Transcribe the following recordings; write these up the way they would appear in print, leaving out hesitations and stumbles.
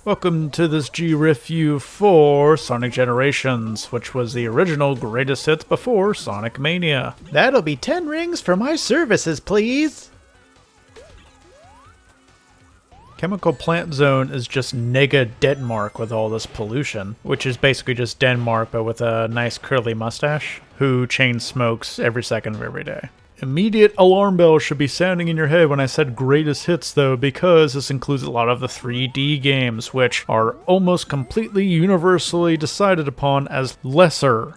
Welcome to this Riffview for Sonic Generations, which was the original greatest hits before Sonic Mania. That'll be 10 rings for my services, please. Chemical Plant Zone is just nega Denmark with all this pollution, which is basically just Denmark but with a nice curly mustache, who chain smokes every second of every day. Immediate alarm bells should be sounding in your head when I said greatest hits though, because this includes a lot of the 3D games, which are almost completely universally decided upon as lesser.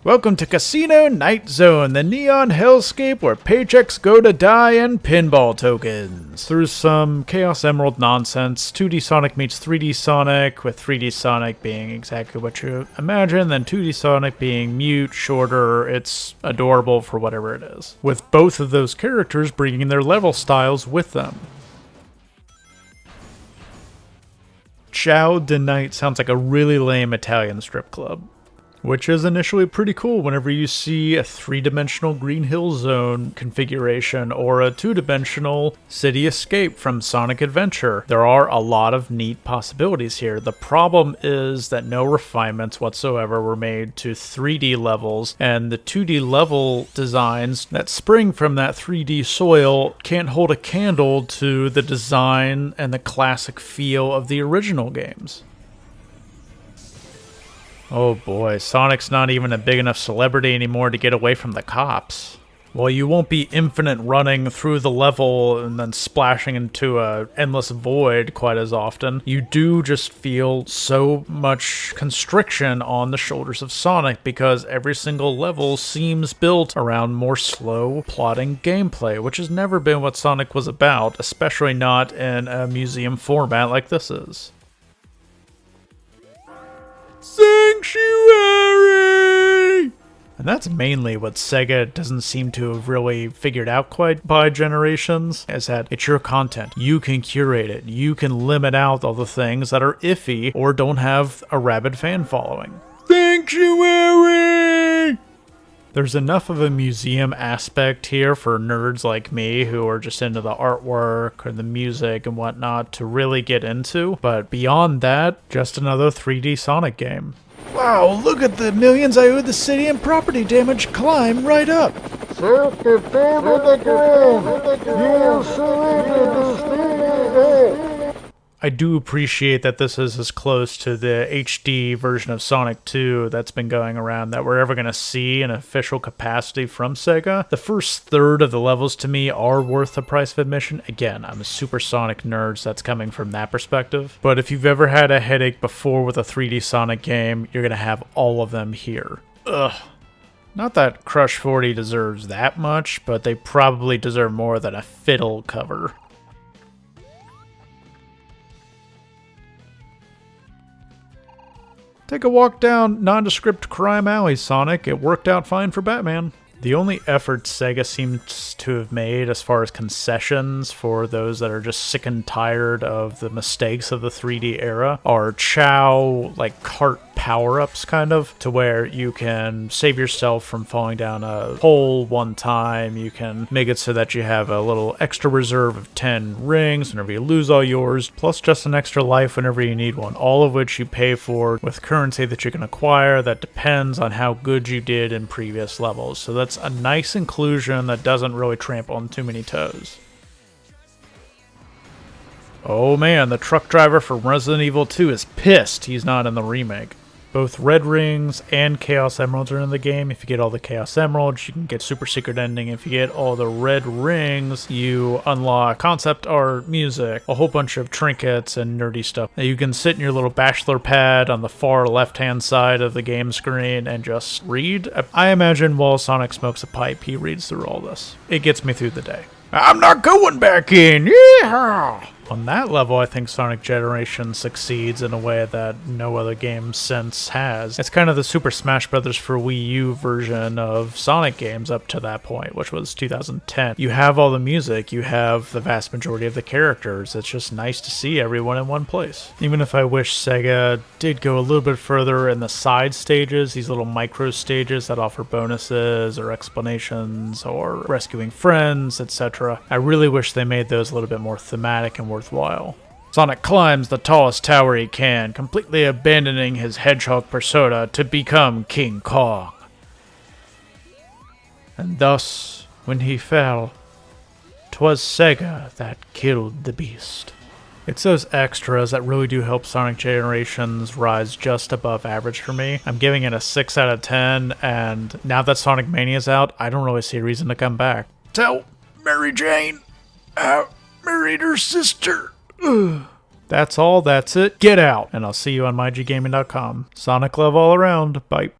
Welcome to Casino Night Zone, the neon hellscape where paychecks go to die and pinball tokens. Through some Chaos Emerald nonsense, 2D Sonic meets 3D Sonic, with 3D Sonic being exactly what you imagine, then 2D Sonic being mute, shorter, it's adorable for whatever it is. With both of those characters bringing their level styles with them. Ciao de Night sounds like a really lame Italian strip club. Which is initially pretty cool whenever you see a 3-dimensional Green Hill Zone configuration or a 2-dimensional City Escape from Sonic Adventure. There are a lot of neat possibilities here. The problem is that no refinements whatsoever were made to 3D levels, and the 2D level designs that spring from that 3D soil can't hold a candle to the design and the classic feel of the original games. Oh boy, Sonic's not even a big enough celebrity anymore to get away from the cops. Well, you won't be infinite running through the level and then splashing into a endless void quite as often. You do just feel so much constriction on the shoulders of Sonic because every single level seems built around more slow, plodding gameplay, which has never been what Sonic was about, especially not in a museum format like this is. Sanctuary! And that's mainly what Sega doesn't seem to have really figured out quite by Generations, is that it's your content. You can curate it. You can limit out all the things that are iffy or don't have a rabid fan following. Sanctuary! There's enough of a museum aspect here for nerds like me who are just into the artwork or the music and whatnot to really get into, but beyond that, just another 3D Sonic game. Wow, look at the millions I owe the city and property damage climb right up. I do appreciate that this is as close to the HD version of Sonic 2 that's been going around that we're ever going to see in official capacity from Sega. The first third of the levels to me are worth the price of admission. Again, I'm a super Sonic nerd, so that's coming from that perspective. But if you've ever had a headache before with a 3D Sonic game, you're going to have all of them here. Ugh. Not that Crush 40 deserves that much, but they probably deserve more than a fiddle cover. Take a walk down nondescript crime alley, Sonic. It worked out fine for Batman. The only effort Sega seems to have made as far as concessions for those that are just sick and tired of the mistakes of the 3D era are Chow, like, cart power-ups, kind of, to where you can save yourself from falling down a hole one time. You can make it so that you have a little extra reserve of 10 rings whenever you lose all yours, plus just an extra life whenever you need one, all of which you pay for with currency that you can acquire that depends on how good you did in previous levels. So that's a nice inclusion that doesn't really trample on too many toes. Oh man, the truck driver from Resident Evil 2 is pissed he's not in the remake. Both Red Rings and Chaos Emeralds are in the game. If you get all the Chaos Emeralds, you can get Super Secret Ending. If you get all the Red Rings, you unlock concept art, music, a whole bunch of trinkets and nerdy stuff. Now you can sit in your little bachelor pad on the far left-hand side of the game screen and just read. I imagine while Sonic smokes a pipe, he reads through all this. It gets me through the day. I'm not going back in! Yeah! On that level, I think Sonic Generations succeeds in a way that no other game since has. It's kind of the Super Smash Bros. For Wii U version of Sonic games up to that point, which was 2010. You have all the music, you have the vast majority of the characters. It's just nice to see everyone in one place. Even if I wish Sega did go a little bit further in the side stages, these little micro stages that offer bonuses or explanations or rescuing friends, etc. I really wish they made those a little bit more thematic and worthwhile. Sonic climbs the tallest tower he can, completely abandoning his hedgehog persona to become King Kong. And thus, when he fell, 'twas Sega that killed the beast. It's those extras that really do help Sonic Generations rise just above average for me. I'm giving it a 6 out of 10, and now that Sonic Mania is out, I don't really see a reason to come back. Tell Mary Jane I married her sister. That's all, that's it. Get out! And I'll see you on myggaming.com. Sonic love all around. Bye.